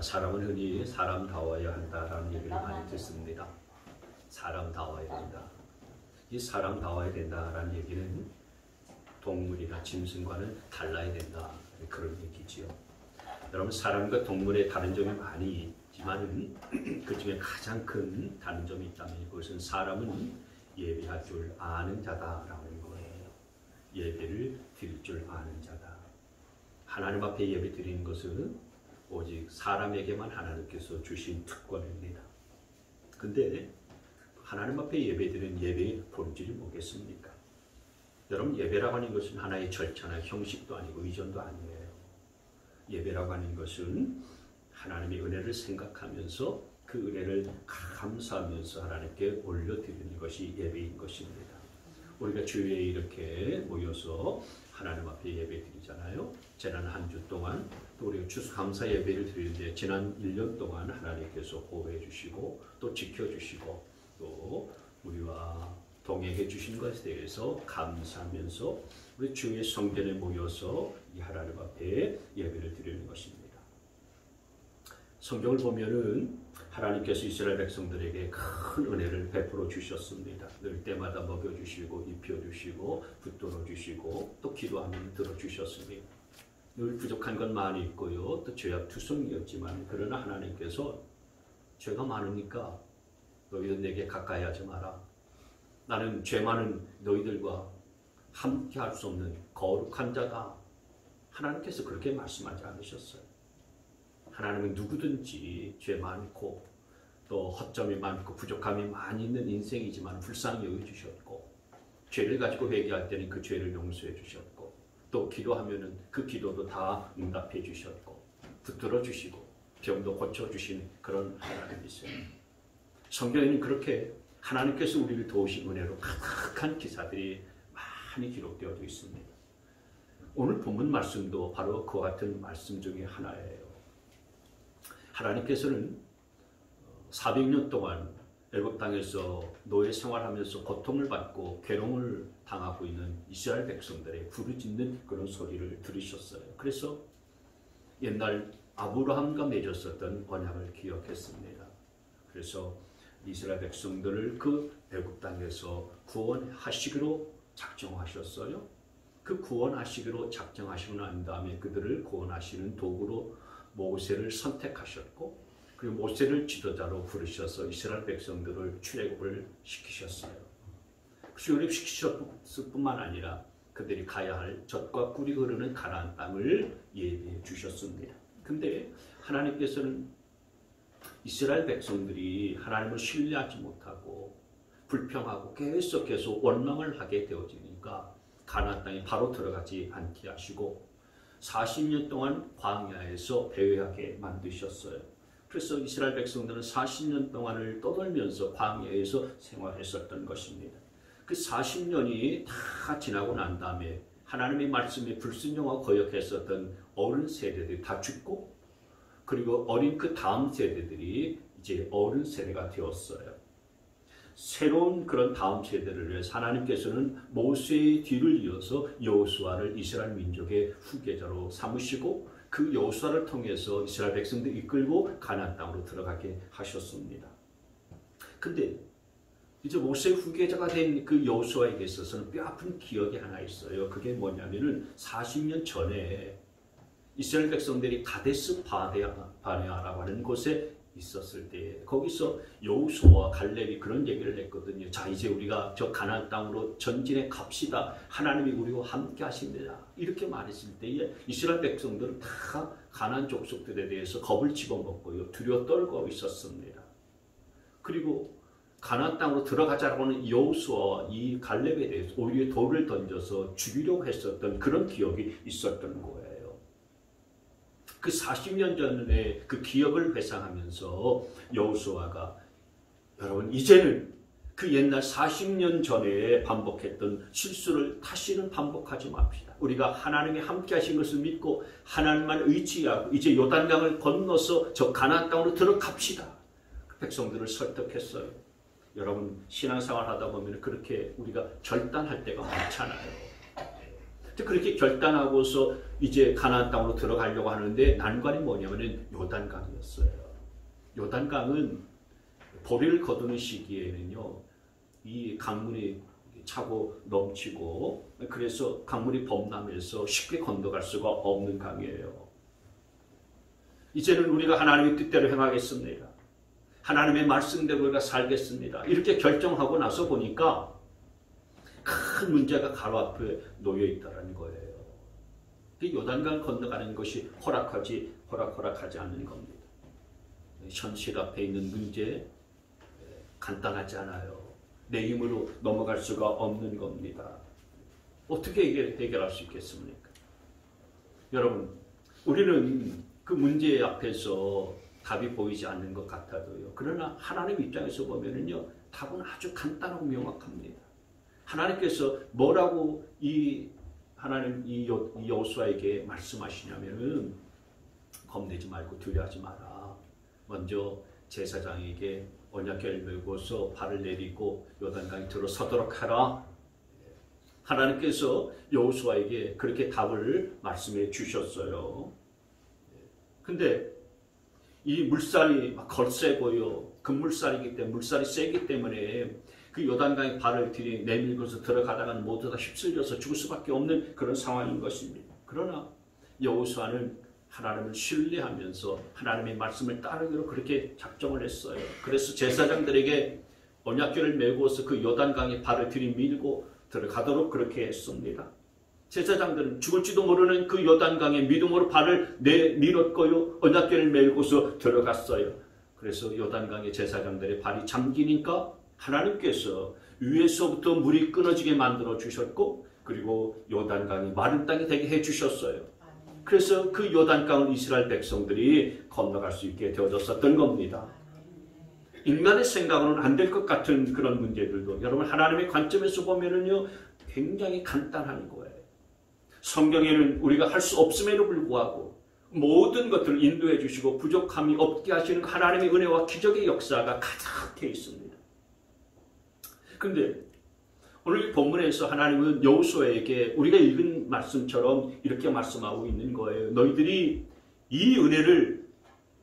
사람은 흔히 사람다워야 한다라는 얘기를 많이 듣습니다. 사람다워야 된다. 이 사람다워야 된다라는 얘기는 동물이나 짐승과는 달라야 된다. 그런 얘기지요. 여러분, 사람과 동물의 다른 점이 많이 있지만 그 중에 가장 큰 다른 점이 있다면 그것은 사람은 예배할 줄 아는 자다라는 거예요. 예배를 드릴 줄 아는 자다. 하나님 앞에 예배 드리는 것은 오직 사람에게만 하나님께서 주신 특권입니다. 근데 하나님 앞에 예배 드리는 예배의 본질이 뭐겠습니까? 여러분, 예배라고 하는 것은 하나의 절차나 형식도 아니고 의존도 아니에요. 예배라고 하는 것은 하나님의 은혜를 생각하면서 그 은혜를 감사하면서 하나님께 올려드리는 것이 예배인 것입니다. 우리가 주일에 이렇게 모여서 하나님 앞에 예배 드리잖아요. 지난 한 주 동안 또 우리가 추수감사 예배를 드리는데 지난 1년 동안 하나님께서 보호해 주시고 또 지켜주시고 또 우리와 동행해 주신 것에 대해서 감사하면서 우리 주의 성전에 모여서 이 하나님 앞에 예배를 드리는 것입니다. 성경을 보면은 하나님께서 이스라엘 백성들에게 큰 은혜를 베풀어 주셨습니다. 늘 때마다 먹여주시고 입혀주시고 붙들어 주시고 또 기도하면 들어주셨습니다. 늘 부족한 건 많이 있고요. 또 죄악투성이었지만 그러나 하나님께서 죄가 많으니까 너희들 내게 가까이 하지 마라. 나는 죄 많은 너희들과 함께 할 수 없는 거룩한 자다. 하나님께서 그렇게 말씀하지 않으셨어요. 하나님은 누구든지 죄 많고 또 허점이 많고 부족함이 많이 있는 인생이지만 불쌍히 여겨주셨고 죄를 가지고 회개할 때는 그 죄를 용서해 주셨고 또 기도하면은 그 기도도 다 응답해 주셨고 붙들어 주시고 병도 고쳐주시는 그런 하나님이세요. 성경에는 그렇게 하나님께서 우리를 도우신 은혜로 가득한 기사들이 많이 기록되어 있습니다. 오늘 본문 말씀도 바로 그와 같은 말씀 중에 하나예요. 하나님께서는 400년 동안 애굽 땅에서 노예 생활하면서 고통을 받고 괴로움을 당하고 있는 이스라엘 백성들의 부르짖는 그런 소리를 들으셨어요. 그래서 옛날 아브라함과 맺었었던 언약을 기억했습니다. 그래서 이스라엘 백성들을 그 애굽 땅에서 구원하시기로 작정하셨어요. 그 구원하시기로 작정하시고 난 다음에 그들을 구원하시는 도구로 모세를 선택하셨고 그리고 모세를 지도자로 부르셔서 이스라엘 백성들을 출애굽을 시키셨어요. 출애굽시키셨을 뿐만 아니라 그들이 가야 할 젖과 꿀이 흐르는 가나안 땅을 예비해 주셨습니다. 근데 하나님께서는 이스라엘 백성들이 하나님을 신뢰하지 못하고 불평하고 계속해서 원망을 하게 되어지니까 가나안 땅에 바로 들어가지 않게 하시고 40년 동안 광야에서 배회하게 만드셨어요. 그래서 이스라엘 백성들은 40년 동안을 떠돌면서 광야에서 생활했었던 것입니다. 그 40년이 다 지나고 난 다음에 하나님의 말씀에 불순종하고 거역했었던 어른 세대들이 다 죽고 그리고 어린 그 다음 세대들이 이제 어른 세대가 되었어요. 새로운 그런 다음 세대를 위해서 하나님께서는 모세의 뒤를 이어서 여호수아를 이스라엘 민족의 후계자로 삼으시고 그 여호수아를 통해서 이스라엘 백성들 이끌고 가나안 땅으로 들어가게 하셨습니다. 근데 이제 모세의 후계자가 된 그 여호수아에게 있어서는 뼈아픈 기억이 하나 있어요. 그게 뭐냐면은 40년 전에 이스라엘 백성들이 가데스 바네아라고 하는 곳에 있었을 때 거기서 여호수아와 갈렙이 그런 얘기를 했거든요. 자, 이제 우리가 저 가나안 땅으로 전진해 갑시다. 하나님이 우리와 함께 하십니다. 이렇게 말했을 때에 이스라엘 백성들은 다 가나안 족속들에 대해서 겁을 집어먹고요. 두려워 떨고 있었습니다. 그리고 가나안 땅으로 들어가자라고 하는 여호수아와 이 갈렙에 대해서 오히려 돌을 던져서 죽이려고 했었던 그런 기억이 있었던 거예요. 그 40년 전에 그 기억을 회상하면서 여호수아가 여러분 이제는 그 옛날 40년 전에 반복했던 실수를 다시는 반복하지 맙시다. 우리가 하나님이 함께 하신 것을 믿고 하나님만 의지하고 이제 요단강을 건너서 저 가나안 땅으로 들어갑시다. 그 백성들을 설득했어요. 여러분 신앙생활 하다 보면 그렇게 우리가 결단할 때가 많잖아요. 그렇게 결단하고서 이제 가나안 땅으로 들어가려고 하는데 난관이 뭐냐면은 요단강이었어요. 요단강은 보리를 거두는 시기에는요, 이 강물이 차고 넘치고 그래서 강물이 범람해서 쉽게 건너갈 수가 없는 강이에요. 이제는 우리가 하나님의 뜻대로 행하겠습니다. 하나님의 말씀대로 우리가 살겠습니다. 이렇게 결정하고 나서 보니까 큰 문제가 가로 앞에 놓여 있다는 거예요. 요단강 건너가는 것이 호락하지 않는 겁니다. 현실 앞에 있는 문제 간단하지 않아요. 내 힘으로 넘어갈 수가 없는 겁니다. 어떻게 해결할 수 있겠습니까? 여러분, 우리는 그 문제 앞에서 답이 보이지 않는 것 같아도요. 그러나 하나님 입장에서 보면은요, 답은 아주 간단하고 명확합니다. 하나님께서 뭐라고 이 여호수아에게 말씀하시냐면은 겁내지 말고 두려워하지 마라. 먼저 제사장에게 언약궤를 메고서 발을 내딛고 요단강에 들어서도록 하라. 하나님께서 여호수아에게 그렇게 답을 말씀해 주셨어요. 근데 이 물살이 막 거세고요. 급물살이기 때문에, 물살이 세기 때문에 그 요단강에 발을 내밀고서 들어가다가는 모두 다 휩쓸려서 죽을 수밖에 없는 그런 상황인 것입니다. 그러나 여호수아는 하나님을 신뢰하면서 하나님의 말씀을 따르기로 그렇게 작정을 했어요. 그래서 제사장들에게 언약궤를 메고서 그 요단강에 발을 들이밀고 들어가도록 그렇게 했습니다. 제사장들은 죽을지도 모르는 그 요단강에 믿음으로 발을 내밀었고요. 언약궤를 메고서 들어갔어요. 그래서 요단강에 제사장들의 발이 잠기니까 하나님께서 위에서부터 물이 끊어지게 만들어 주셨고, 그리고 요단강이 마른 땅이 되게 해 주셨어요. 그래서 그 요단강을 이스라엘 백성들이 건너갈 수 있게 되어졌었던 겁니다. 인간의 생각으로는 안 될 것 같은 그런 문제들도 여러분 하나님의 관점에서 보면은요, 굉장히 간단한 거예요. 성경에는 우리가 할 수 없음에도 불구하고 모든 것들을 인도해 주시고 부족함이 없게 하시는 하나님의 은혜와 기적의 역사가 가득해 있습니다. 그런데 오늘 본문에서 하나님은 여호수아에게 우리가 읽은 말씀처럼 이렇게 말씀하고 있는 거예요. 너희들이 이 은혜를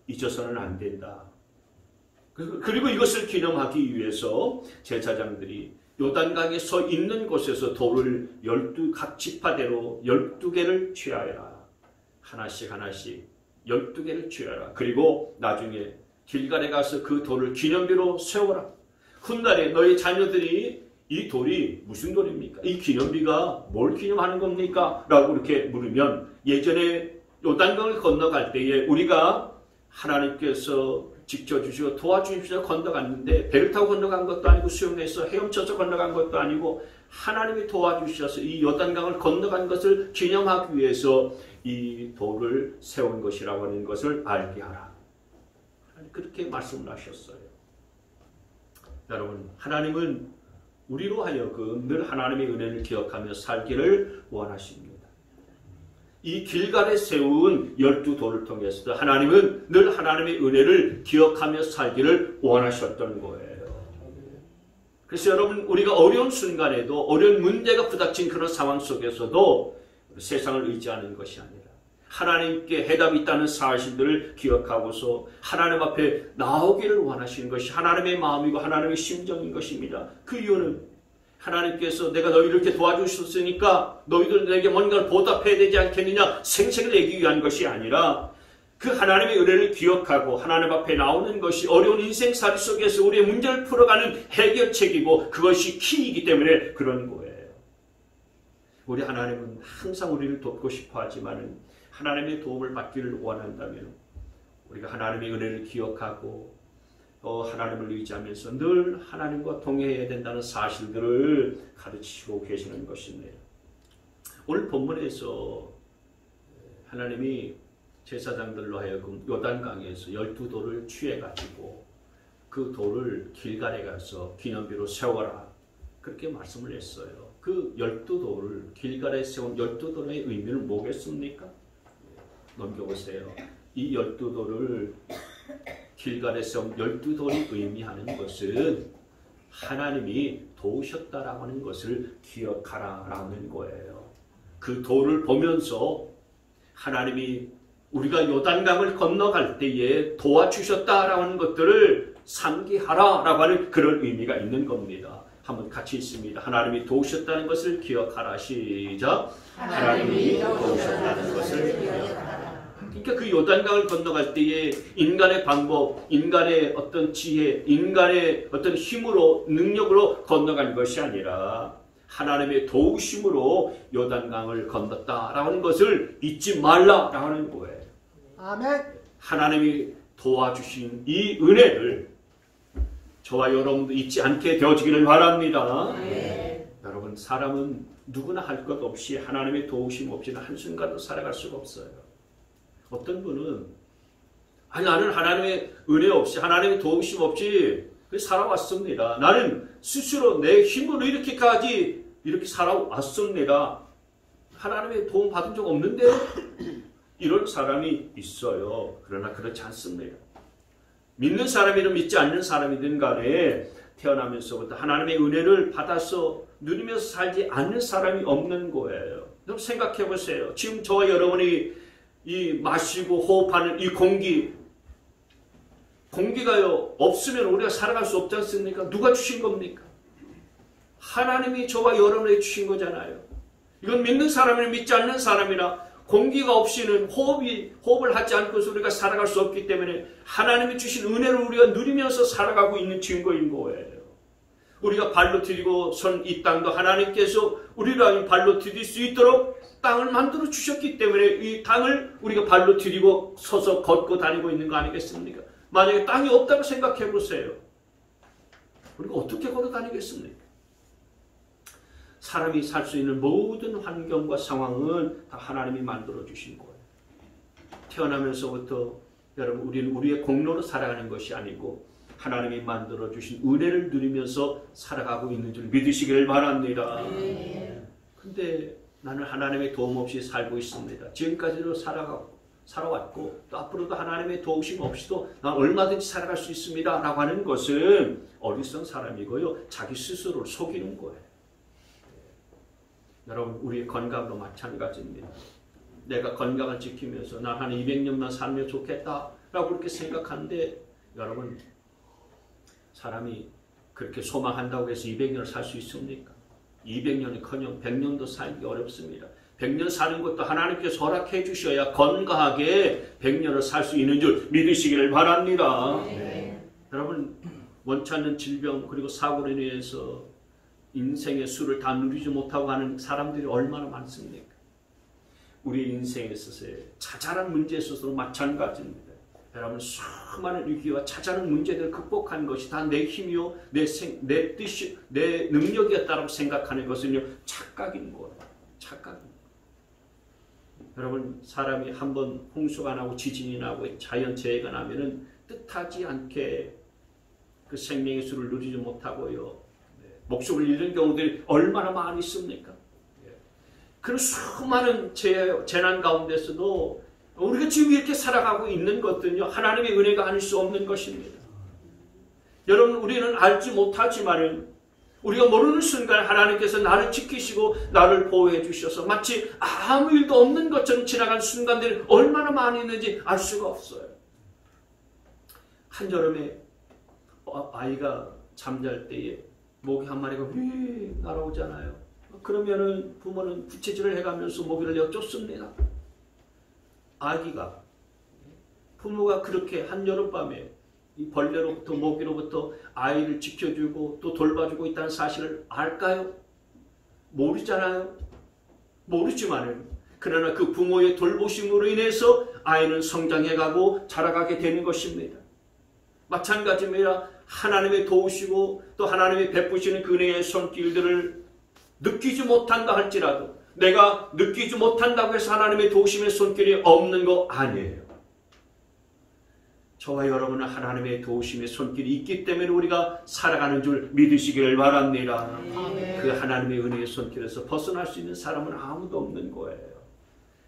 잊어서는 안 된다. 그리고 이것을 기념하기 위해서 제사장들이 요단강에 서 있는 곳에서 돌을 각 지파대로 12개를 취하여라. 하나씩 12개를 취하라. 그리고 나중에 길갈에 가서 그 돌을 기념비로 세워라. 훗날에 너희 자녀들이 이 돌이 무슨 돌입니까? 이 기념비가 뭘 기념하는 겁니까? 라고 이렇게 물으면, 예전에 요단강을 건너갈 때에 우리가 하나님께서 지켜주시고 도와주시면서 건너갔는데 배를 타고 건너간 것도 아니고 수영해서 헤엄쳐서 건너간 것도 아니고 하나님이 도와주셔서 이 요단강을 건너간 것을 기념하기 위해서 이 돌을 세운 것이라고 하는 것을 알게 하라. 그렇게 말씀을 하셨어요. 여러분, 하나님은 우리로 하여금 늘 하나님의 은혜를 기억하며 살기를 원하십니다. 이 길갈에 세운 12돌을 통해서도 하나님은 늘 하나님의 은혜를 기억하며 살기를 원하셨던 거예요. 그래서 여러분, 우리가 어려운 순간에도 어려운 문제가 부닥친 그런 상황 속에서도 세상을 의지하는 것이 아니라 하나님께 해답이 있다는 사실들을 기억하고서 하나님 앞에 나오기를 원하시는 것이 하나님의 마음이고 하나님의 심정인 것입니다. 그 이유는 하나님께서 내가 너희를 이렇게 도와주셨으니까 너희들 내게 뭔가를 보답해야 되지 않겠느냐 생색을 내기 위한 것이 아니라 그 하나님의 은혜를 기억하고 하나님 앞에 나오는 것이 어려운 인생살이 속에서 우리의 문제를 풀어가는 해결책이고 그것이 키이기 때문에 그런 거예요. 우리 하나님은 항상 우리를 돕고 싶어 하지만 하나님의 도움을 받기를 원한다면 우리가 하나님의 은혜를 기억하고 하나님을 의지하면서 늘 하나님과 동행해야 된다는 사실들을 가르치시고 계시는 것입니다. 오늘 본문에서 하나님이 제사장들로 하여금 요단강에서 12돌을 취해가지고 그 돌을 길갈에 가서 기념비로 세워라. 그렇게 말씀을 했어요. 그 12돌을 길갈에 세운 12돌의 의미는 뭐겠습니까? 넘겨보세요. 이 12돌을 길갈에 세운 12돌이 의미하는 것은 하나님이 도우셨다라고 하는 것을 기억하라라는 거예요. 그 돌을 보면서 하나님이 우리가 요단강을 건너갈 때에 도와주셨다라는 것들을 상기하라라고 하는 그런 의미가 있는 겁니다. 한번 같이 있습니다. 하나님이 도우셨다는 것을 기억하라. 시작. 하나님이 도우셨다는 것을 기억하라. 그러니까 그 요단강을 건너갈 때에 인간의 방법, 인간의 어떤 지혜, 인간의 어떤 힘으로 능력으로 건너가는 것이 아니라 하나님의 도우심으로 요단강을 건넜다라고 하는 것을 잊지 말라라고 하는 거예요. 아멘. 하나님이 도와주신 이 은혜를 저와 여러분도 잊지 않게 되어지기를 바랍니다. 여러분, 사람은 누구나 할 것 없이 하나님의 도우심 없이는 한순간도 살아갈 수가 없어요. 어떤 분은 나는 하나님의 은혜 없이 하나님의 도우심 없이 살아왔습니다. 나는 스스로 내 힘으로 이렇게까지 이렇게 살아왔습니다. 하나님의 도움 받은 적 없는데 이런 사람이 있어요. 그러나 그렇지 않습니다. 믿는 사람이든 믿지 않는 사람이든 간에 태어나면서부터 하나님의 은혜를 받아서 누리면서 살지 않는 사람이 없는 거예요. 여러분 생각해 보세요. 지금 저와 여러분이 이 마시고 호흡하는 이 공기가요 없으면 우리가 살아갈 수 없지 않습니까? 누가 주신 겁니까? 하나님이 저와 여러분에게 주신 거잖아요. 이건 믿는 사람이나 믿지 않는 사람이나 공기가 없이는 호흡을 하지 않고서 우리가 살아갈 수 없기 때문에 하나님이 주신 은혜를 우리가 누리면서 살아가고 있는 증거인 거예요. 우리가 발로 디디고 선 이 땅도 하나님께서 우리가 발로 디딜 수 있도록 땅을 만들어 주셨기 때문에 이 땅을 우리가 발로 디디고 서서 걷고 다니고 있는 거 아니겠습니까? 만약에 땅이 없다고 생각해 보세요. 우리가 어떻게 걸어 다니겠습니까? 사람이 살 수 있는 모든 환경과 상황은 다 하나님이 만들어 주신 거예요. 태어나면서부터 여러분 우리는 우리의 공로로 살아가는 것이 아니고 하나님이 만들어 주신 은혜를 누리면서 살아가고 있는 줄 믿으시기를 바랍니다. 근데 나는 하나님의 도움 없이 살고 있습니다. 지금까지도 살아왔고 또 앞으로도 하나님의 도우심 없이도 난 얼마든지 살아갈 수 있습니다 라고 하는 것은 어리석은 사람이고요. 자기 스스로를 속이는 거예요. 여러분 우리의 건강도 마찬가지입니다. 내가 건강을 지키면서 난 한 200년만 살면 좋겠다라고 그렇게 생각하는데 여러분 사람이 그렇게 소망한다고 해서 200년을 살 수 있습니까? 200년이커녕 100년도 살기 어렵습니다. 100년 사는 것도 하나님께서 허락해 주셔야 건강하게 100년을 살 수 있는 줄 믿으시기를 바랍니다. 여러분 원치 않는 질병 그리고 사고로 인해서 인생의 수를 다 누리지 못하고 하는 사람들이 얼마나 많습니까? 우리 인생에 있어서의 자잘한 문제에 있어서도 마찬가지입니다. 여러분 수많은 위기와 자잘한 문제들을 극복하는 것이 다 내 힘이요 내 뜻이 내 능력이었다고 생각하는 것은요 착각인 거예요. 착각입니다. 여러분 사람이 한번 홍수가 나고 지진이 나고 자연재해가 나면은 뜻하지 않게 그 생명의 수를 누리지 못하고요 목숨을 잃는 경우들이 얼마나 많이 있습니까? 그런 수많은 재난 가운데서도 우리가 지금 이렇게 살아가고 있는 것들은요 하나님의 은혜가 아닐 수 없는 것입니다. 여러분 우리는 알지 못하지만 우리가 모르는 순간 하나님께서 나를 지키시고 나를 보호해 주셔서 마치 아무 일도 없는 것처럼 지나간 순간들이 얼마나 많이 있는지 알 수가 없어요. 한여름에 아이가 잠잘 때에 모기 한 마리가 휘 날아오잖아요. 그러면은 부모는 부채질을 해가면서 모기를 엿쫓습니다. 아기가 부모가 그렇게 한여름밤에 이 벌레로부터 모기로부터 아이를 지켜주고 또 돌봐주고 있다는 사실을 알까요? 모르잖아요. 모르지만은 그러나 그 부모의 돌보심으로 인해서 아이는 성장해가고 자라가게 되는 것입니다. 마찬가지입니다. 하나님의 도우시고 또 하나님의 베푸시는 그 은혜의 손길들을 느끼지 못한다 할지라도 내가 느끼지 못한다고 해서 하나님의 도우심의 손길이 없는 거 아니에요. 저와 여러분은 하나님의 도우심의 손길이 있기 때문에 우리가 살아가는 줄 믿으시기를 바랍니다. 그 하나님의 은혜의 손길에서 벗어날 수 있는 사람은 아무도 없는 거예요.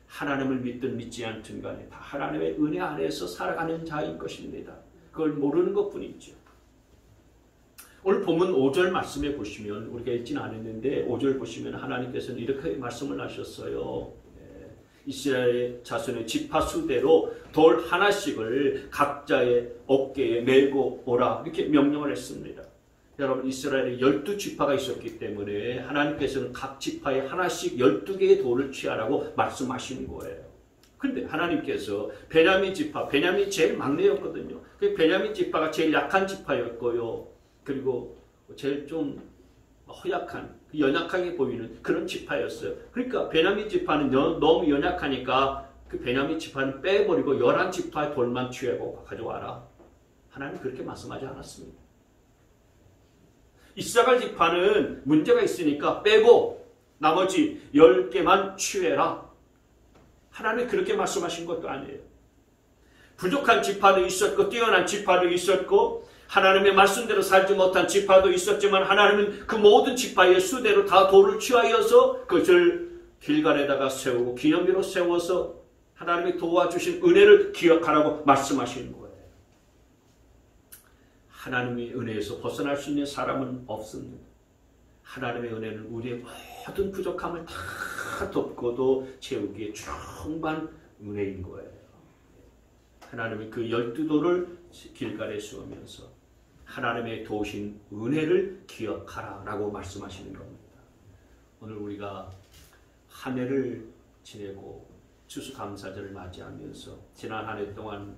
하나님을 믿든 믿지 않든 간에 다 하나님의 은혜 안에서 살아가는 자인 것입니다. 그걸 모르는 것뿐이죠. 오늘 본문 5절 말씀에 보시면 우리가 읽지는 않았는데 5절 보시면 하나님께서는 이렇게 말씀을 하셨어요. 이스라엘 자손의 지파 수대로 돌 하나씩을 각자의 어깨에 메고 오라 이렇게 명령을 했습니다. 여러분 이스라엘에 12지파가 있었기 때문에 하나님께서는 각 지파에 하나씩 12개의 돌을 취하라고 말씀하시는 거예요. 그런데 하나님께서 베냐민 지파, 베냐민이 제일 막내였거든요. 그 베냐민 지파가 제일 약한 지파였고요. 그리고 제일 좀 허약한, 연약하게 보이는 그런 지파였어요. 그러니까 베냐민 지파는 너무 연약하니까 그 베냐민 지파는 빼버리고 11지파의 돌만 취하고 가져와라. 하나님 그렇게 말씀하지 않았습니다. 이사갈 지파는 문제가 있으니까 빼고 나머지 10개만 취해라. 하나님 그렇게 말씀하신 것도 아니에요. 부족한 지파도 있었고 뛰어난 지파도 있었고 하나님의 말씀대로 살지 못한 지파도 있었지만 하나님은 그 모든 지파의 수대로 다 돌을 취하여서 그것을 길갈에다가 세우고 기념비로 세워서 하나님이 도와주신 은혜를 기억하라고 말씀하시는 거예요. 하나님의 은혜에서 벗어날 수 있는 사람은 없습니다. 하나님의 은혜는 우리의 모든 부족함을 다 덮고도 채우기에 충만 은혜인 거예요. 하나님이 그 12돌을 길갈에 세우면서 하나님의 도우신 은혜를 기억하라라고 말씀하시는 겁니다. 오늘 우리가 한 해를 지내고 추수감사절을 맞이하면서 지난 한 해 동안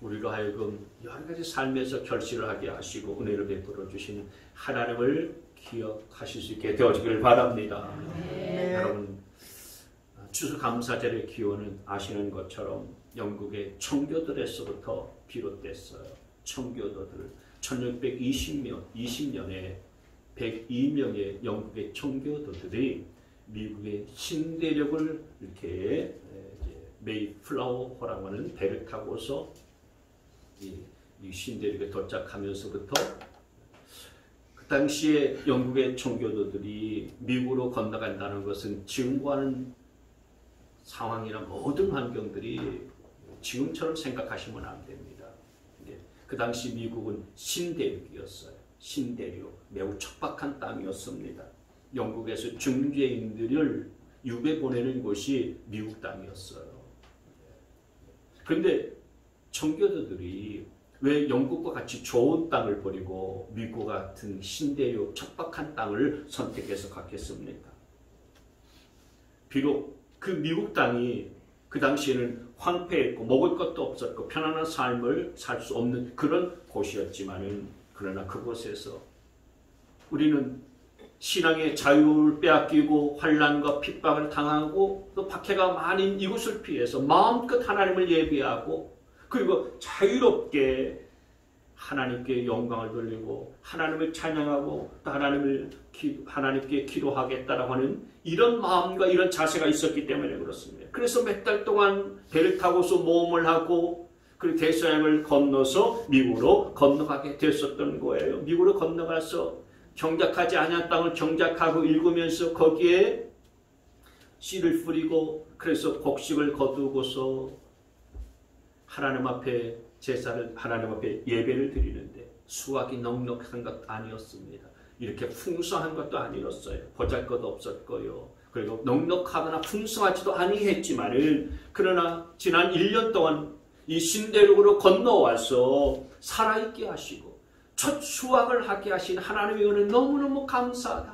우리로 하여금 여러 가지 삶에서 결실을 하게 하시고 은혜를 베풀어 주시는 하나님을 기억하실 수 있게 되어지기를 바랍니다. 여러분 추수감사절의 기원은 아시는 것처럼 영국의 청교도에서부터 비롯됐어요. 청교도들 1620년에 102명의 영국의 청교도들이 미국의 신대륙을 이렇게 메이플라워호라고 하는 배를 타고서 이 신대륙에 도착하면서부터 그 당시에 영국의 청교도들이 미국으로 건너간다는 것은 지금과는 상황이나 모든 환경들이 지금처럼 생각하시면 안 됩니다. 그 당시 미국은 신대륙이었어요. 신대륙, 매우 척박한 땅이었습니다. 영국에서 중재인들을 유배 보내는 곳이 미국 땅이었어요. 그런데 청교도들이 왜 영국과 같이 좋은 땅을 버리고 미국 같은 신대륙 척박한 땅을 선택해서 갔겠습니까? 비록 그 미국 땅이 그 당시에는 황폐했고 먹을 것도 없었고 편안한 삶을 살 수 없는 그런 곳이었지만은 그러나 그곳에서 우리는 신앙의 자유를 빼앗기고 환난과 핍박을 당하고 또 박해가 많은 이곳을 피해서 마음껏 하나님을 예배하고 그리고 자유롭게 하나님께 영광을 돌리고 하나님을 찬양하고 또 하나님께 기도하겠다라고 하는 이런 마음과 이런 자세가 있었기 때문에 그렇습니다. 그래서 몇 달 동안 배를 타고서 모험을 하고 그리고 대서양을 건너서 미국으로 건너가게 됐었던 거예요. 미국으로 건너가서 경작하지 않은 땅을 경작하고 읽으면서 거기에 씨를 뿌리고 그래서 곡식을 거두고서 하나님 앞에 제사를 하나님 앞에 예배를 드리는데 수확이 넉넉한 것도 아니었습니다. 이렇게 풍성한 것도 아니었어요. 보잘것도 없었고요. 그리고 넉넉하거나 풍성하지도 아니했지만은 그러나 지난 1년 동안 이 신대륙으로 건너와서 살아있게 하시고 첫 수확을 하게 하신 하나님의 은혜 너무너무 감사하다.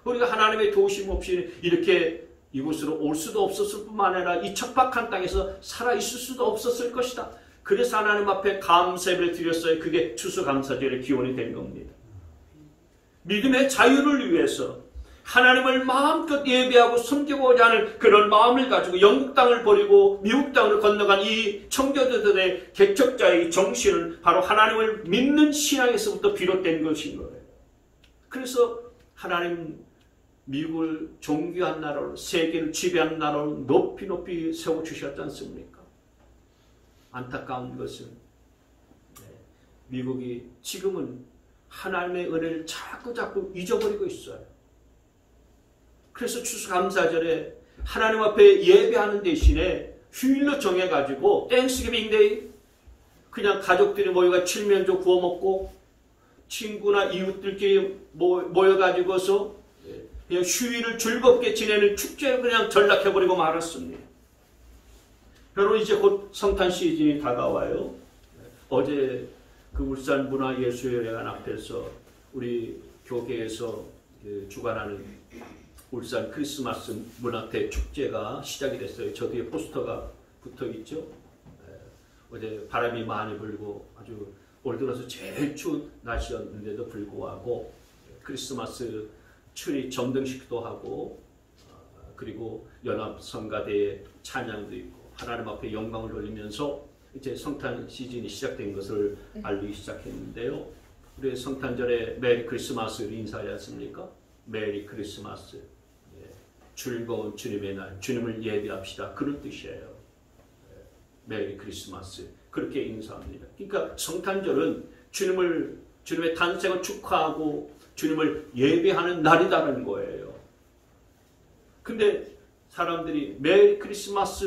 우리가 하나님의 도우심 없이 이렇게 이곳으로 올 수도 없었을 뿐만 아니라 이 척박한 땅에서 살아있을 수도 없었을 것이다. 그래서 하나님 앞에 감사를 드렸어요. 그게 추수감사절의 기원이 된 겁니다. 믿음의 자유를 위해서 하나님을 마음껏 예배하고 섬기고자 하는 그런 마음을 가지고 영국 땅을 버리고 미국 땅으로 건너간 이 청교도들의 개척자의 정신은 바로 하나님을 믿는 신앙에서부터 비롯된 것인 거예요. 그래서 하나님 미국을 존귀한 나라로 세계를 지배하는 나라로 높이 세워주셨지 않습니까? 안타까운 것은 미국이 지금은 하나님의 은혜를 자꾸 잊어버리고 있어요. 그래서 추수감사절에 하나님 앞에 예배하는 대신에 휴일로 정해가지고 땡스기빙 데이 그냥 가족들이 모여가 칠면조 구워 먹고 친구나 이웃들끼리 모여가지고서 그냥 휴일을 즐겁게 지내는 축제를 그냥 전락해버리고 말았습니다. 여러분, 이제 곧 성탄 시즌이 다가와요. 어제 그 울산 문화예술회관 앞에서 우리 교계에서 주관하는 울산 크리스마스 문화대 축제가 시작이 됐어요. 저 뒤에 포스터가 붙어 있죠. 어제 바람이 많이 불고 아주 올 들어서 제일 추운 날씨였는데도 불구하고 크리스마스 트리 점등식도 하고 그리고 연합성가대의 찬양도 있고 하나님 앞에 영광을 돌리면서 이제 성탄 시즌이 시작된 것을 알리기 시작했는데요. 우리 성탄절에 메리 크리스마스를 인사하지 않습니까? 메리 크리스마스. 즐거운 주님의 날, 주님을 예배합시다. 그런 뜻이에요. 메리 크리스마스. 그렇게 인사합니다. 그러니까 성탄절은 주님의 탄생을 축하하고 주님을 예배하는 날이다라는 거예요. 근데 사람들이 메리 크리스마스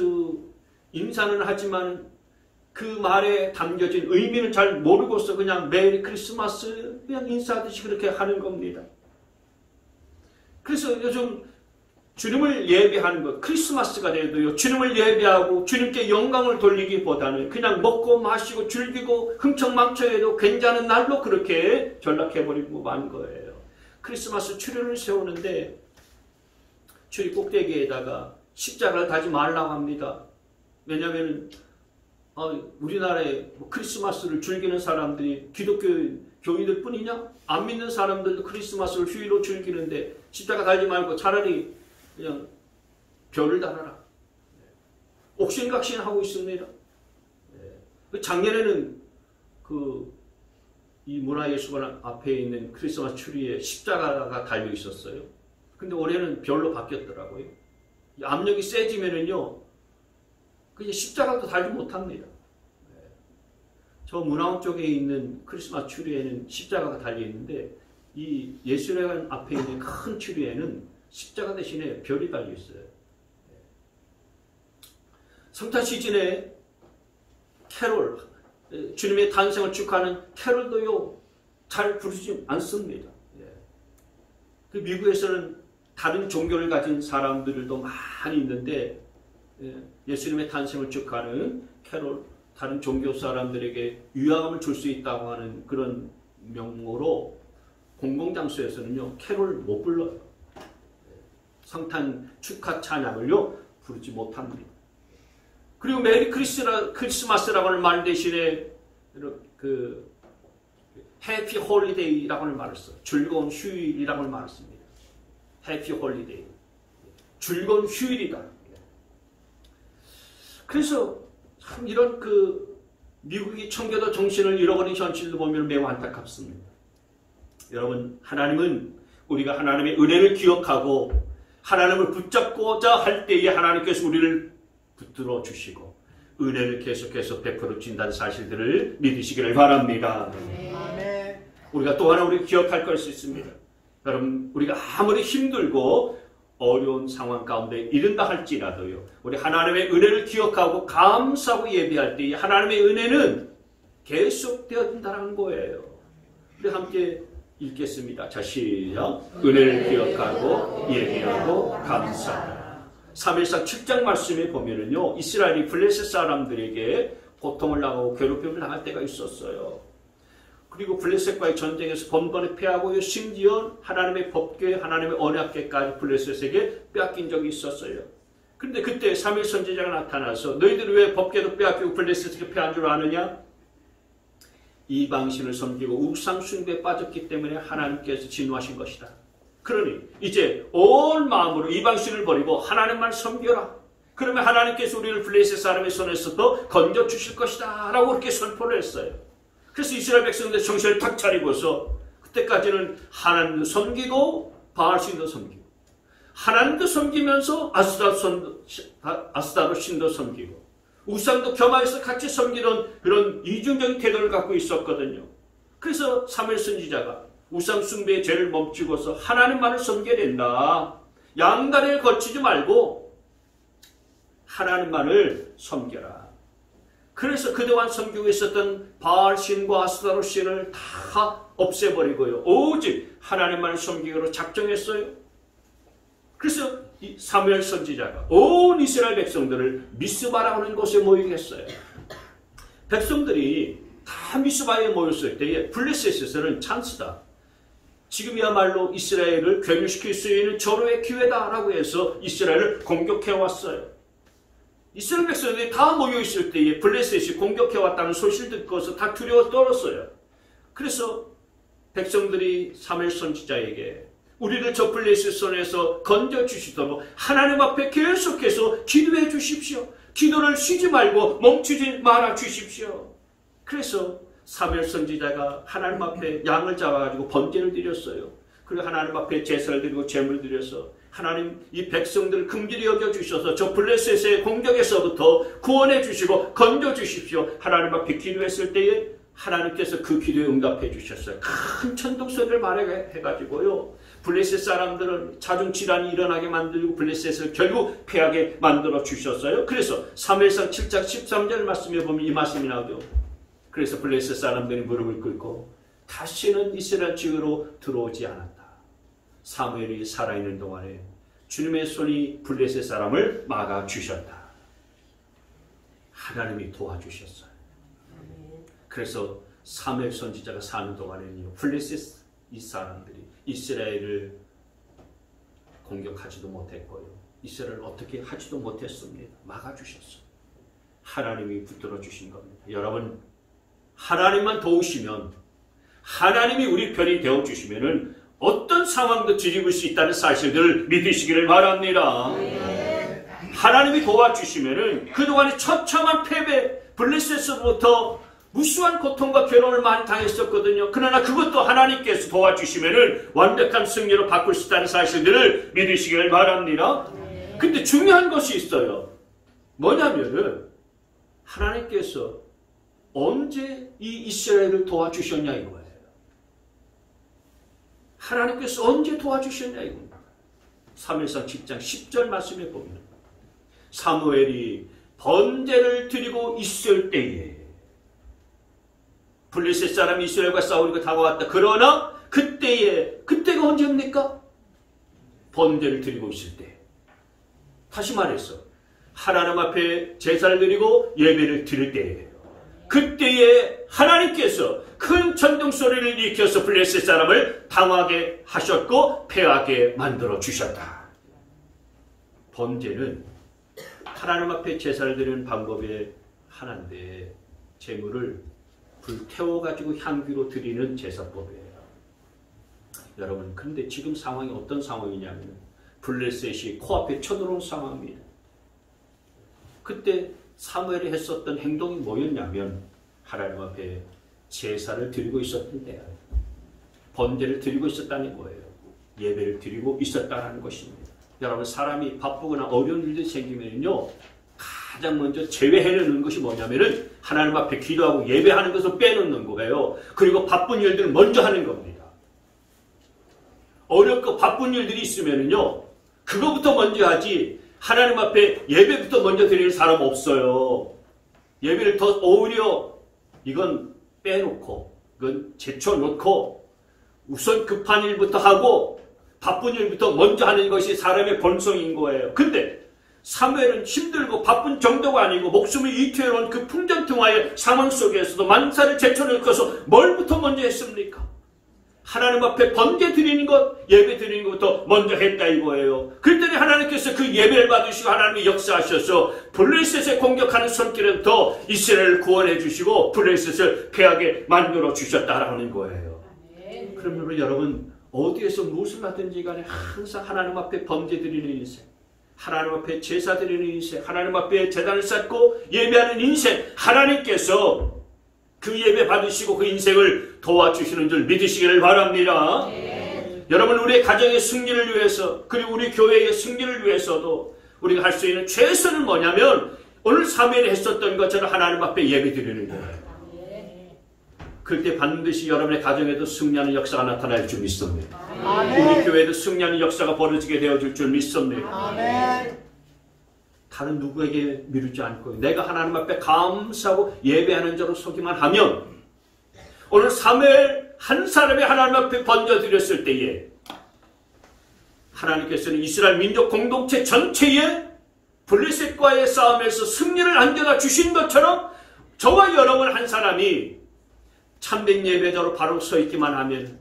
인사는 하지만 그 말에 담겨진 의미는 잘 모르고서 그냥 메리 크리스마스 그냥 인사하듯이 그렇게 하는 겁니다. 그래서 요즘 주님을 예배하는 것, 크리스마스가 돼도요, 주님을 예배하고 주님께 영광을 돌리기보다는 그냥 먹고 마시고 즐기고 흥청망청해도 괜찮은 날로 그렇게 전락해버리고 만 거예요. 크리스마스 추리를 세우는데 추리 꼭대기에다가 십자가를 달지 말라고 합니다. 왜냐하면 우리나라에 크리스마스를 즐기는 사람들이 기독교 교인들 뿐이냐? 안 믿는 사람들도 크리스마스를 휴일로 즐기는데 십자가 달지 말고 차라리 그냥 별을 달아라. 옥신각신하고 있습니다. 작년에는 이 문화예술관 앞에 있는 크리스마스 추리에 십자가가 달려 있었어요. 근데 올해는 별로 바뀌었더라고요. 압력이 세지면은요, 그냥 십자가도 달지 못합니다. 저 문화원 쪽에 있는 크리스마스 추리에는 십자가가 달려 있는데 이 예술회관 앞에 있는 큰 추리에는 십자가 대신에 별이 달려 있어요. 성탄 시즌에 캐롤, 주님의 탄생을 축하하는 캐롤도요 잘 부르지 않습니다. 미국에서는 다른 종교를 가진 사람들도 많이 있는데 예수님의 탄생을 축하하는 캐롤, 다른 종교 사람들에게 위화감을 줄 수 있다고 하는 그런 명목으로 공공장소에서는요 캐롤 못 불러요. 성탄 축하 찬양을요 부르지 못합니다. 그리고 메리 크리스마스라고 하는 말 대신에 그 해피 홀리데이라고 하는 말을 써요. 즐거운 휴일이라고 하는 말을 씁니다. 해피 홀리데이. 즐거운 휴일이다. 그래서 참 이런 미국이 청교도 정신을 잃어버린 현실을 보면 매우 안타깝습니다. 여러분, 하나님은 우리가 하나님의 은혜를 기억하고 하나님을 붙잡고자 할 때에 하나님께서 우리를 붙들어 주시고 은혜를 계속해서 베풀어 주신다는 사실들을 믿으시기를 바랍니다. 아멘. 우리가 또 하나 우리 기억할 것이 있습니다. 여러분, 우리가 아무리 힘들고 어려운 상황 가운데 이른다 할지라도요, 우리 하나님의 은혜를 기억하고 감사하고 예배할 때 하나님의 은혜는 계속되어진다는 거예요. 우리 함께 읽겠습니다. 자, 시작. 은혜를 기억하고 예배하고 감사하라. 3일상 7장 말씀에 보면은요, 이스라엘이 블레셋 사람들에게 고통을 당하고 괴롭힘을 당할 때가 있었어요. 그리고 블레셋과의 전쟁에서 번번이 패하고 심지어 하나님의 법궤, 하나님의 언약궤까지 블레셋에게 빼앗긴 적이 있었어요. 그런데 그때 3일 선지자가 나타나서 너희들이 왜 법궤도 빼앗기고 블레셋에게 패한 줄 아느냐? 이방신을 섬기고 우상 숭배에 빠졌기 때문에 하나님께서 진노하신 것이다. 그러니 이제 온 마음으로 이방신을 버리고 하나님만 섬겨라. 그러면 하나님께서 우리를 블레셋 사람의 손에서도 건져 주실 것이다 라고 그렇게 선포를 했어요. 그래서 이스라엘 백성들 정신을 탁 차리고서 그때까지는 하나님도 섬기고 바알신도 섬기고 하나님도 섬기면서 아스다로 신도 섬기고 우상도 겸하여서 같이 섬기던 그런 이중적인 태도를 갖고 있었거든요. 그래서 사무엘 선지자가 우상 숭배의 죄를 멈추고서 하나님만을 섬겨야 된다. 양다리를 거치지 말고 하나님만을 섬겨라. 그래서 그동안 섬기고 있었던 바알신과 아스타롯신을 다 없애버리고요. 오직 하나님만을 섬기기로 작정했어요. 그래서 이 사무엘 선지자가 온 이스라엘 백성들을 미스바라고 하는 곳에 모이게 했어요. 백성들이 다 미스바에 모였을 때에 블레셋에서는 찬스다. 지금이야말로 이스라엘을 괴멸시킬 수 있는 절호의 기회다라고 해서 이스라엘을 공격해왔어요. 이스라엘 백성들이 다 모여있을 때에 블레셋이 공격해왔다는 소식을 듣고서 다 두려워 떨었어요. 그래서 백성들이 사무엘 선지자에게 우리를 저 블레셋 손에서 건져주시도록 하나님 앞에 계속해서 기도해 주십시오. 기도를 쉬지 말고 멈추지 말아 주십시오. 그래서 사무엘 선지자가 하나님 앞에 양을 잡아가지고 번제를 드렸어요. 그리고 하나님 앞에 제사를 드리고 제물을 드려서 하나님 이 백성들을 긍휼히 여겨주셔서 저 블레셋의 공격에서부터 구원해 주시고 건져 주십시오. 하나님 앞에 기도했을 때에 하나님께서 그 기도에 응답해 주셨어요. 큰 천둥소리를 말해가지고요. 블레셋 사람들은 자중질환이 일어나게 만들고 블레셋을 결국 패하게 만들어 주셨어요. 그래서 사무엘상 7장 13절 말씀에 보면 이 말씀이 나오죠. 그래서 블레셋 사람들이 무릎을 꿇고 다시는 이스라엘 지으로 들어오지 않았다. 사무엘이 살아있는 동안에 주님의 손이 블레셋 사람을 막아주셨다. 하나님이 도와주셨어요. 그래서 사무엘 선지자가 사는 동안에는요, 블레셋 이 사람들이 이스라엘을 공격하지도 못했고요. 이스라엘을 어떻게 하지도 못했습니다. 막아주셨어요. 하나님이 붙들어 주신 겁니다. 여러분, 하나님만 도우시면, 하나님이 우리 편이 되어주시면은 어떤 상황도 뒤집을 수 있다는 사실들을 믿으시기를 바랍니다. 하나님이 도와주시면은 그동안의 처참한 패배, 블레셋으로부터 무수한 고통과 괴로움을 많이 당했었거든요. 그러나 그것도 하나님께서 도와주시면은 완벽한 승리로 바꿀 수 있다는 사실들을 믿으시기를 바랍니다. 근데 중요한 것이 있어요. 뭐냐면은 하나님께서 언제 이 이스라엘을 도와주셨냐 이거예요. 하나님께서 언제 도와주셨냐 이겁니다. 사무엘상 10장 10절 말씀에 보면 사무엘이 번제를 드리고 있을 때에 블레셋 사람 이스라엘과 싸우니까 다가왔다. 그러나 그때가 언제입니까? 번제를 드리고 있을 때. 다시 말해서 하나님 앞에 제사를 드리고 예배를 드릴 때예요. 그때에 하나님께서 큰 천둥소리를 일으켜서 블레셋 사람을 당하게 하셨고 패하게 만들어 주셨다. 번제는 하나님 앞에 제사를 드리는 방법의 하나인데 제물을 불태워가지고 향기로 드리는 제사법이에요. 여러분, 근데 지금 상황이 어떤 상황이냐면 블레셋이 코앞에 쳐들어온 상황입니다. 그때 사무엘이 했었던 행동이 뭐였냐면 하나님 앞에 제사를 드리고 있었던 때예요. 번제를 드리고 있었다는 거예요. 예배를 드리고 있었다는 것입니다. 여러분, 사람이 바쁘거나 어려운 일들이 생기면요, 가장 먼저 제외해내는 것이 뭐냐면은 하나님 앞에 기도하고 예배하는 것을 빼놓는 거예요. 그리고 바쁜 일들을 먼저 하는 겁니다. 어렵고 바쁜 일들이 있으면은요, 그거부터 먼저 하지 하나님 앞에 예배부터 먼저 드리는 사람 없어요. 예배를 더 오히려 이건 빼놓고 이건 제쳐놓고 우선 급한 일부터 하고 바쁜 일부터 먼저 하는 것이 사람의 본성인 거예요. 근데 사무엘은 힘들고 바쁜 정도가 아니고 목숨을 이태해놓은 그 풍전등화의 상황 속에서도 만사를 제쳐놓고서 뭘부터 먼저 했습니까? 하나님 앞에 번제 드리는 것, 예배 드리는 것부터 먼저 했다 이거예요. 그랬더니 하나님께서 그 예배를 받으시고 하나님이 역사하셔서 블레셋에 공격하는 손길에부터 이스라엘을 구원해 주시고 블레셋을 패하게 만들어 주셨다라는 거예요. 그러면 여러분, 어디에서 무엇을 하든지 간에 항상 하나님 앞에 번제 드리는 인생, 하나님 앞에 제사 드리는 인생, 하나님 앞에 제단을 쌓고 예배하는 인생, 하나님께서 그 예배 받으시고 그 인생을 도와주시는 줄 믿으시기를 바랍니다. 여러분, 우리의 가정의 승리를 위해서, 그리고 우리 교회의 승리를 위해서도 우리가 할 수 있는 최선은 뭐냐면 오늘 사무엘이 했었던 것처럼 하나님 앞에 예배 드리는 거예요. 그때 반드시 여러분의 가정에도 승리하는 역사가 나타날 줄 믿습니다. 우리 교회에도 승리하는 역사가 벌어지게 되어질 줄 믿습니다. 다른 누구에게 미루지 않고 내가 하나님 앞에 감사하고 예배하는 자로 서기만 하면 오늘 사무엘 한 사람이 하나님 앞에 번져드렸을 때에 하나님께서는 이스라엘 민족 공동체 전체에 블레셋과의 싸움에서 승리를 안겨다 주신 것처럼 저와 여러분 한 사람이 참된 예배자로 바로 서 있기만 하면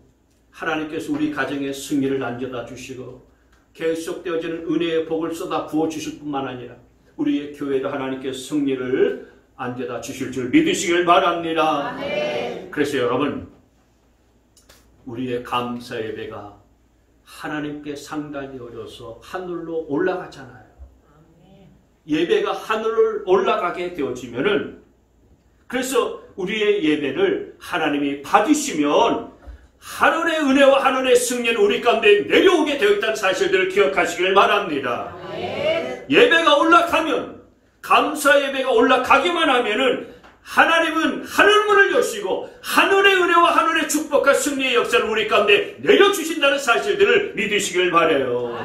하나님께서 우리 가정에 승리를 안겨다 주시고 계속되어지는 은혜의 복을 쏟아 부어주실 뿐만 아니라 우리의 교회도 하나님께서 승리를 안겨다 주실 줄 믿으시길 바랍니다. 아멘. 그래서 여러분 우리의 감사 예배가 하나님께 상당히 어려서 하늘로 올라가잖아요. 예배가 하늘을 올라가게 되어지면은 그래서 우리의 예배를 하나님이 받으시면 하늘의 은혜와 하늘의 승리는 우리 가운데 내려오게 되어 있다는 사실들을 기억하시길 바랍니다. 예배가 올라가면 감사 예배가 올라가기만 하면은 하나님은 하늘문을 여시고 하늘의 은혜와 하늘의 축복과 승리의 역사를 우리 가운데 내려주신다는 사실들을 믿으시길 바라요.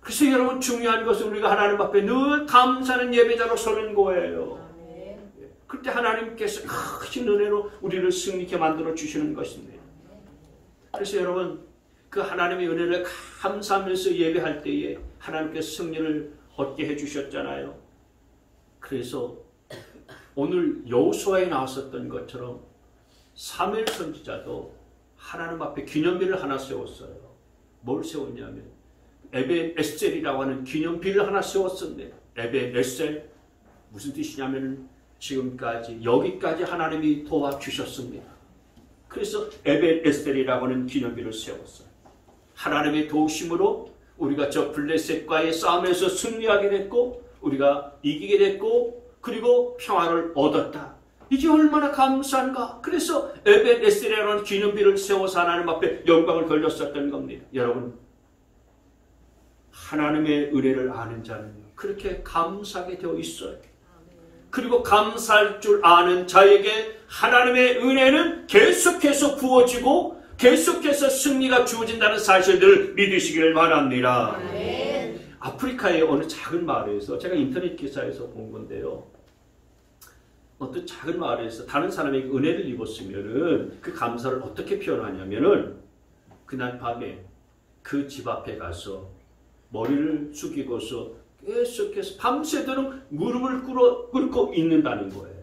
그래서 여러분 중요한 것은 우리가 하나님 앞에 늘 감사하는 예배자로 서는 거예요. 그때 하나님께서 크신 은혜로 우리를 승리케 만들어 주시는 것입니다. 그래서 여러분 그 하나님의 은혜를 감사하면서 예배할 때에 하나님께서 승리를 얻게 해주셨잖아요. 그래서 오늘 여호수아에 나왔었던 것처럼 사무엘 선지자도 하나님 앞에 기념비를 하나 세웠어요. 뭘 세웠냐면 에벤 에셀이라고 하는 기념비를 하나 세웠었네요. 에벤 에셀 무슨 뜻이냐면 지금까지 여기까지 하나님이 도와주셨습니다. 그래서 에벤 에셀이라고 하는 기념비를 세웠어요. 하나님의 도우심으로 우리가 저 블레셋과의 싸움에서 승리하게 됐고 우리가 이기게 됐고 그리고 평화를 얻었다. 이게 얼마나 감사한가. 그래서 에벤 에셀이라는 기념비를 세워서 하나님 앞에 영광을 돌렸었던 겁니다. 여러분 하나님의 은혜를 아는 자는 그렇게 감사하게 되어 있어요. 그리고 감사할 줄 아는 자에게 하나님의 은혜는 계속해서 부어지고 계속해서 승리가 주어진다는 사실들을 믿으시기를 바랍니다. 아프리카의 어느 작은 마을에서 제가 인터넷 기사에서 본 건데요. 어떤 작은 마을에서 다른 사람에게 은혜를 입었으면은 그 감사를 어떻게 표현하냐면은 그날 밤에 그 집 앞에 가서 머리를 숙이고서 계속해서 밤새도록 무릎을 꿇고 있는다는 거예요.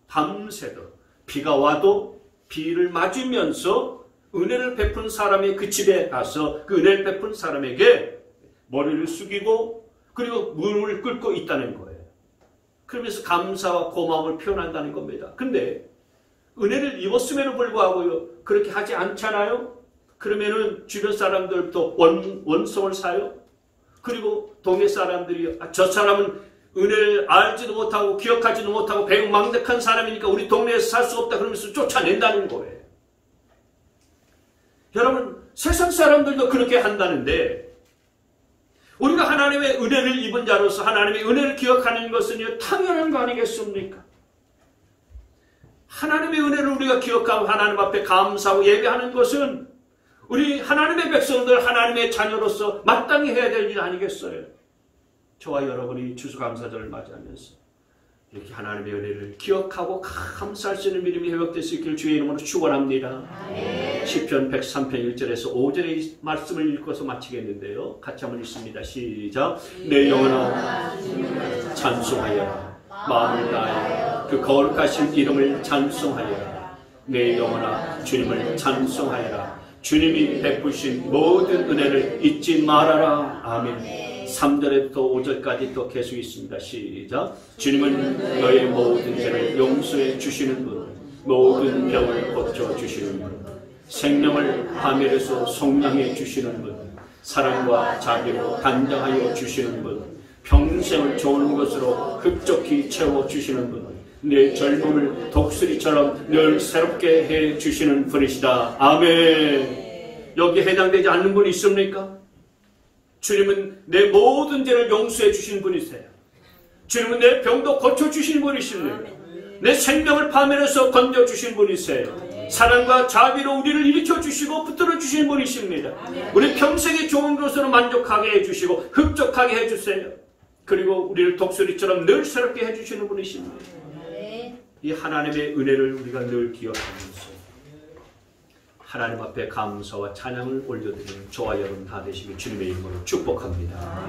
밤새도록 비가 와도 비를 맞으면서 은혜를 베푼 사람의 그 집에 가서 그 은혜를 베푼 사람에게 머리를 숙이고 그리고 무릎을 꿇고 있다는 거예요. 그러면서 감사와 고마움을 표현한다는 겁니다. 근데 은혜를 입었음에도 불구하고 그렇게 하지 않잖아요. 그러면은 주변 사람들도 원성을 사요. 그리고 동네 사람들이 저 사람은 은혜를 알지도 못하고 기억하지도 못하고 배은망덕한 사람이니까 우리 동네에서 살 수 없다 그러면서 쫓아낸다는 거예요. 여러분 세상 사람들도 그렇게 한다는데 우리가 하나님의 은혜를 입은 자로서 하나님의 은혜를 기억하는 것은 당연한 거 아니겠습니까? 하나님의 은혜를 우리가 기억하고 하나님 앞에 감사하고 예배하는 것은 우리 하나님의 백성들 하나님의 자녀로서 마땅히 해야 될 일 아니겠어요? 저와 여러분이 추수감사절을 맞이하면서 이렇게 하나님의 은혜를 기억하고 감사할 수 있는 믿음이 회복될 수 있기를 주의 이름으로 축원합니다. 시편 103편 1절에서 5절의 말씀을 읽어서 마치겠는데요. 같이 한번 읽습니다. 시작. 내 영혼아 찬송하여라. 마음을 다하여 그 거룩하신 이름을 찬송하여라. 내 영혼아 주님을 찬송하여라. 주님이 베푸신 모든 은혜를 잊지 말아라. 아멘. 3절에부터 5절까지 또 계속 있습니다. 시작. 주님은 너의 모든 죄를 용서해 주시는 분, 모든 병을 고쳐 주시는 분, 생명을 하늘에서 속량해 주시는 분, 사랑과 자비로 단장하여 주시는 분, 평생을 좋은 것으로 흡족히 채워 주시는 분, 내 젊음을 독수리처럼 늘 새롭게 해 주시는 분이시다. 아멘. 여기에 해당되지 않는 분이 있습니까? 주님은 내 모든 죄를 용서해 주신 분이세요. 주님은 내 병도 고쳐주신 분이십니다. 내 생명을 파멸해서 건져주신 분이세요. 사랑과 자비로 우리를 일으켜주시고 붙들어주신 분이십니다. 우리 평생에 좋은 것으로 만족하게 해주시고 흡족하게 해주세요. 그리고 우리를 독수리처럼 늘 새롭게 해주시는 분이십니다. 이 하나님의 은혜를 우리가 늘 기억하면서 하나님 앞에 감사와 찬양을 올려드리는 저와 여러분 다 되시길 주님의 이름으로 축복합니다.